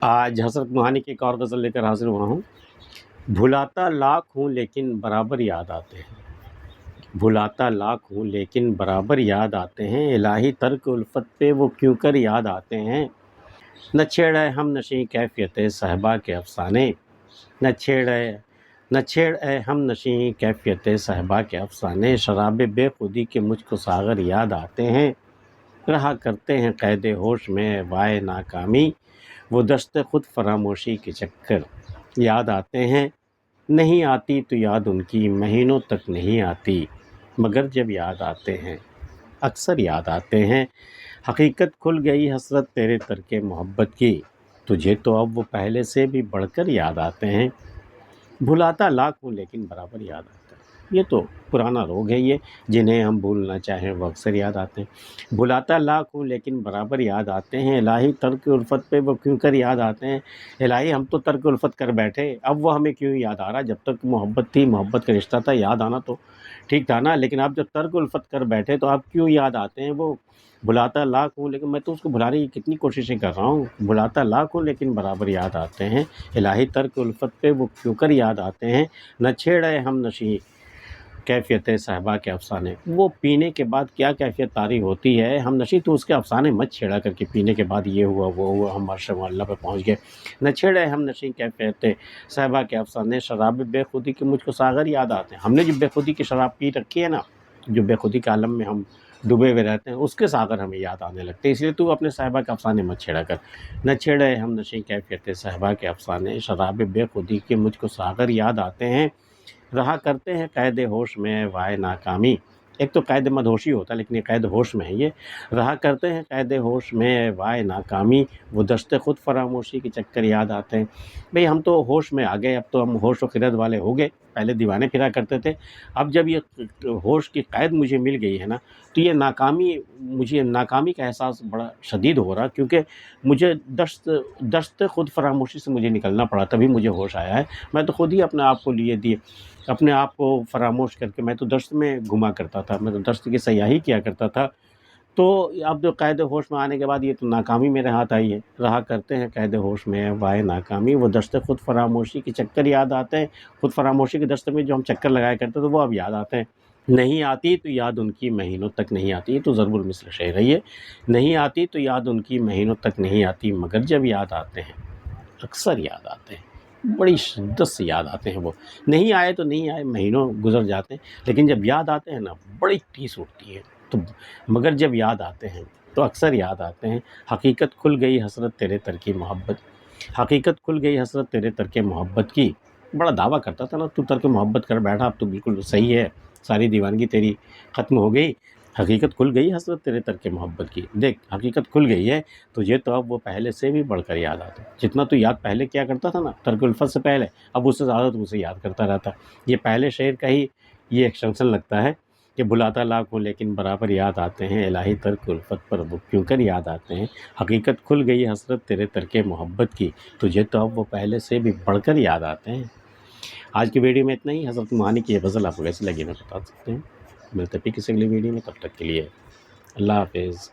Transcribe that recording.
آج حضرت معانی کی ایک اور غزل لے کر حاضر ہوا ہوں۔ بھلاتا لاکھ ہوں لیکن برابر یاد آتے ہیں، بھلاتا لاکھ ہوں لیکن برابر یاد آتے ہیں، الہی ترک الفت پہ وہ کیوں کر یاد آتے ہیں۔ نہ چھیڑے ہم نشیں کیفیت صحبا کے افسانے، نہ چھیڑ اے ہم نشیں کیفیت صحبا کے افسانے، شراب بے خودی کے مجھ کو ساغر یاد آتے ہیں۔ رہا کرتے ہیں قید ہوش میں وائے ناکامی، وہ دست خود فراموشی کے چکر یاد آتے ہیں۔ نہیں آتی تو یاد ان کی مہینوں تک نہیں آتی، مگر جب یاد آتے ہیں اکثر یاد آتے ہیں۔ حقیقت کھل گئی حسرت تیرے ترک محبت کی، تجھے تو اب وہ پہلے سے بھی بڑھ کر یاد آتے ہیں۔ بھلاتا لاکھ ہوں لیکن برابر یاد آتا ہے، یہ تو پرانا روگ ہے، یہ جنہیں ہم بھولنا چاہیں وہ اکثر یاد آتے ہیں۔ بھلاتا لاکھ ہوں لیکن برابر یاد آتے ہیں، الہی ترک الفت پہ وہ کیوں کر یاد آتے ہیں۔ الہی ہم تو ترک الفت کر بیٹھے، اب وہ ہمیں کیوں یاد آ رہا؟ جب تک محبت تھی، محبت کا رشتہ تھا، یاد آنا تو ٹھیک تھا نا، لیکن آپ جب ترک الفت کر بیٹھے تو آپ کیوں یاد آتے ہیں؟ وہ بھلاتا لاکھ ہوں لیکن میں تو اس کو بھلانے کی کتنی کوششیں کر رہا ہوں، بھلاتا لاکھ ہوں لیکن برابر یاد آتے ہیں، الہی ترک الفت پہ وہ کیوں کر یاد آتے ہیں۔ نہ چھیڑے ہم نشیں کیفیت صحبا کے افسانے، وہ پینے کے بعد کیا کیفیت طاری ہوتی ہے، ہم نشیں تو اس کے افسانے مت چھیڑا کر کے، پینے کے بعد یہ ہوا وہ ہوا، ہم عرش معلیٰ پہ پہنچ گئے۔ نہ چھیڑے ہم نشیں کیفیت صحبا کے افسانے، شراب بے خودی کے مجھ کو ساغر یاد آتے ہیں۔ ہم نے جو بے خودی کی شراب پی رکھی ہے نا، جو بے خودی کے عالم میں ہم ڈوبے ہوئے رہتے ہیں، اس کے ساغر ہمیں یاد آنے لگتے ہیں، اس لیے تو اپنے صحبا کے افسانے مت چھیڑا کر۔ نہ چھیڑے ہم نشیں کیفیت صحبا کے افسانے، شراب بے خودی کے مجھ کو ساغر یاد آتے ہیں۔ رہا کرتے ہیں قید ہوش میں وائے ناکامی، ایک تو قید مدہوشی ہوتا ہے لیکن یہ قید ہوش میں ہے۔ یہ رہا کرتے ہیں قید ہوش میں وائے ناکامی، وہ دست خود فراموشی کے چکر یاد آتے ہیں۔ بھئی ہم تو ہوش میں آ گئے، اب تو ہم ہوش و خرد والے ہو گئے، پہلے دیوانے پھرا کرتے تھے، اب جب یہ ہوش کی قید مجھے مل گئی ہے نا، تو یہ مجھے ناکامی کا احساس بڑا شدید ہو رہا، کیونکہ مجھے دست خود فراموشی سے مجھے نکلنا پڑا، تبھی مجھے ہوش آیا ہے۔ میں تو خود ہی اپنے آپ کو اپنے آپ کو فراموش کر کے میں تو دست میں گھما کرتا تھا، میں تو دست کی سیاحی کیا کرتا تھا۔ تو اب جو قید ہوش میں آنے کے بعد یہ تو ناکامی میرے ہاتھ آئی ہے۔ رہا کرتے ہیں قید ہوش میں وائے ناکامی، وہ دست خود فراموشی کے چکر یاد آتے ہیں، خود فراموشی کے دست میں جو ہم چکر لگایا کرتے تھے وہ اب یاد آتے ہیں۔ نہیں آتی تو یاد ان کی مہینوں تک نہیں آتی، یہ تو ضرب المثل شعر ہے۔ یہ نہیں آتی تو یاد ان کی مہینوں تک نہیں آتی، مگر جب یاد آتے ہیں اکثر یاد آتے ہیں، بڑی شدت سے یاد آتے ہیں۔ وہ نہیں آئے تو نہیں آئے، مہینوں گزر جاتے ہیں، لیکن جب یاد آتے ہیں نا بڑی ٹھیس اٹھتی ہے، تو مگر جب یاد آتے ہیں تو اکثر یاد آتے ہیں۔ حقیقت کھل گئی حسرت تیرے ترک محبت، حقیقت کھل گئی حسرت تیرے ترک محبت کی، بڑا دعویٰ کرتا تھا نا تو ترک محبت کر بیٹھا، اب تو بالکل صحیح ہے، ساری دیوانگی تیری ختم ہو گئی۔ حقیقت کھل گئی حسرت تیرے ترک محبت کی، دیکھ حقیقت کھل گئی ہے، تجھے تو اب وہ پہلے سے بھی بڑھ کر یاد آتا ہے۔ جتنا تو یاد پہلے کیا کرتا تھا نا ترک الفت سے پہلے، اب اس سے زیادہ تو اسے یاد کرتا رہتا۔ یہ پہلے شعر کا ہی یہ ایکسٹینشن لگتا ہے کہ بھلاتا لاکھ ہوں لیکن برابر یاد آتے ہیں، الہی ترک الفت پر وہ کیوں کر یاد آتے ہیں۔ حقیقت کھل گئی حسرت تیرے ترک محبت کی، تجھے تو اب وہ پہلے سے بھی بڑھ کر یاد آتے ہیں۔ آج کی ویڈیو میں اتنا ہی۔ حضرت معانی کی یہ غزل آپ کو کیسی لگی میں بتا سکتے ہیں۔ ملتے ہیں کسی اگلی ویڈیو میں، تب تک کے لیے اللہ حافظ۔